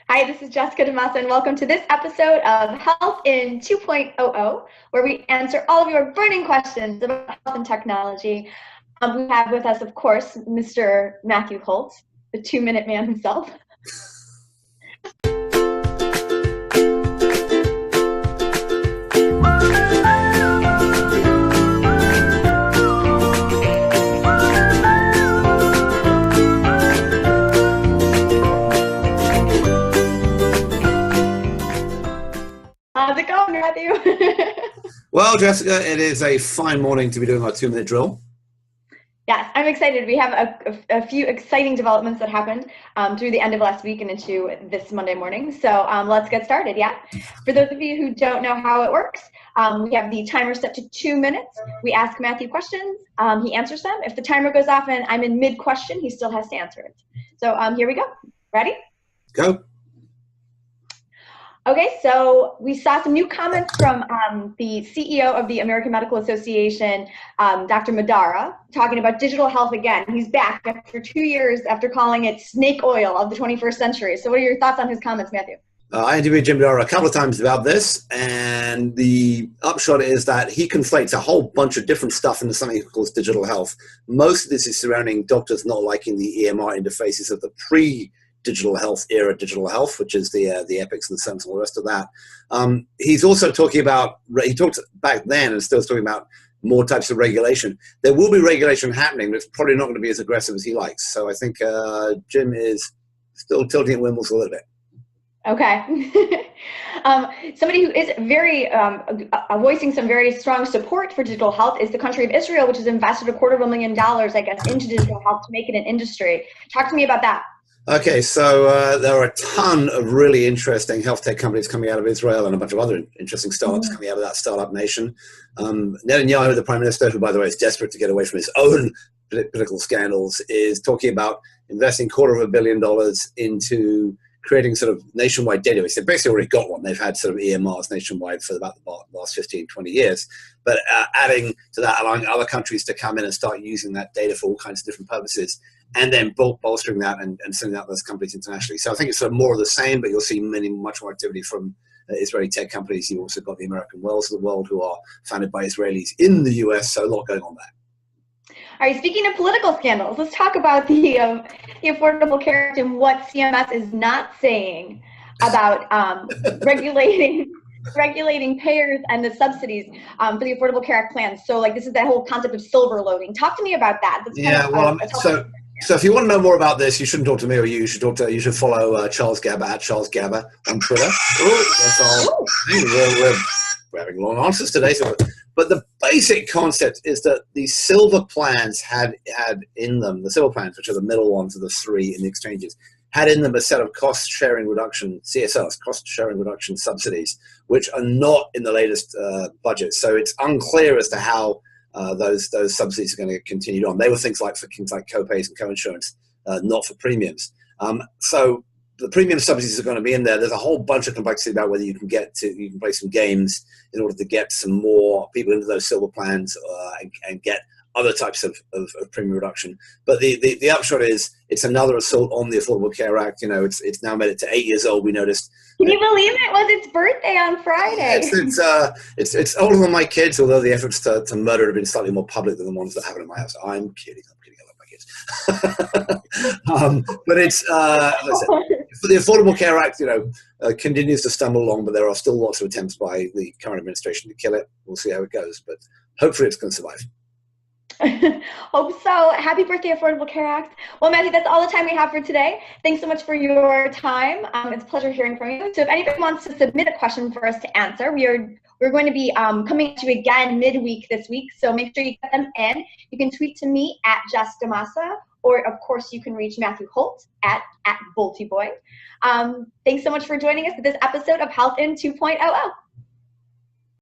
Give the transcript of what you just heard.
Hi, this is Jessica DeMassa, and welcome to this episode of Health in 2.0, where we answer all of your burning questions about health and technology. We have with us, of course, Mr. Matthew Holt, the 2-minute man himself. How's it going, Matthew? Well, Jessica, it is a fine morning to be doing our 2-minute drill. Yes, I'm excited. We have a few exciting developments that happened through the end of last week and into this Monday morning. So let's get started, yeah? For those of you who don't know how it works, we have the timer set to 2 minutes. We ask Matthew questions. He answers them. If the timer goes off and I'm in mid-question, he still has to answer it. So here we go. Ready? Go. Okay, so we saw some new comments from the CEO of the American Medical Association, Dr. Madara, talking about digital health again. He's back after 2 years after calling it snake oil of the 21st century. So what are your thoughts on his comments, Matthew? I interviewed Jim Madara a couple of times about this, and the upshot is that he conflates a whole bunch of different stuff into something he calls digital health. Most of this is surrounding doctors not liking the EMR interfaces of the pre-digital health era digital health, which is the Epics and the Cerns and all the rest of that. He's also talking about, he talked back then and still talking about more types of regulation. There will be regulation happening, but it's probably not going to be as aggressive as he likes. So I think Jim is still tilting at windmills a little bit. Okay. Somebody who is very voicing some very strong support for digital health is the country of Israel, which has invested $250,000, I guess, into digital health to make it an industry. Talk to me about that. Okay, so there are a ton of really interesting health tech companies coming out of Israel and a bunch of other interesting startups coming out of that startup nation. Netanyahu, the prime minister, who, by the way, is desperate to get away from his own political scandals, is talking about investing $250 million into creating sort of nationwide database. They've basically already got one. They've had sort of EMRs nationwide for about the last 15, 20 years. But adding to that, allowing other countries to come in and start using that data for all kinds of different purposes, and then bolstering that and sending out those companies internationally. So I think it's sort of more of the same, but you'll see much more activity from Israeli tech companies. You've also got the American Wells of the world, who are founded by Israelis in the US, so a lot going on there. All right, speaking of political scandals, let's talk about the Affordable Care Act and what CMS is not saying about regulating payers and the subsidies for the Affordable Care Act plans. So, like, this is that whole concept of silver loading. Talk to me about that. So if you want to know more about this, you shouldn't talk to me or you. You should follow Charles Gabba at Charles Gabba on Twitter. That's all. We're having long answers today. But the basic concept is that the silver plans had in them, the silver plans, which are the middle ones of the three in the exchanges, had in them a set of cost-sharing reduction, CSRs, cost-sharing reduction subsidies, which are not in the latest budget. So it's unclear as to how those subsidies are going to get continued on. They were things like co-pays and co-insurance, not for premiums. So the premium subsidies are going to be in there. There's a whole bunch of complexity about whether you can play some games in order to get some more people into those silver plans and get other types of premium reduction. But the upshot is it's another assault on the Affordable Care Act. You know, it's now made it to 8 years old. We noticed. Can you believe it was its birthday on Friday? It's older than my kids, although the efforts to murder it have been slightly more public than the ones that happen in my house. I'm kidding. I love my kids. But it's for the Affordable Care Act, continues to stumble along, but there are still lots of attempts by the current administration to kill it. We'll see how it goes, but hopefully it's going to survive. Hope so. Happy birthday, Affordable Care Act. Well, Matthew, that's all the time we have for today. Thanks so much for your time. It's a pleasure hearing from you. So if anybody wants to submit a question for us to answer, we're going to be coming to you again midweek this week. So make sure you get them in. You can tweet to me at Jess DeMassa, or of course you can reach Matthew Holt at VoltiBoy. Thanks so much for joining us for this episode of Health in 2.0.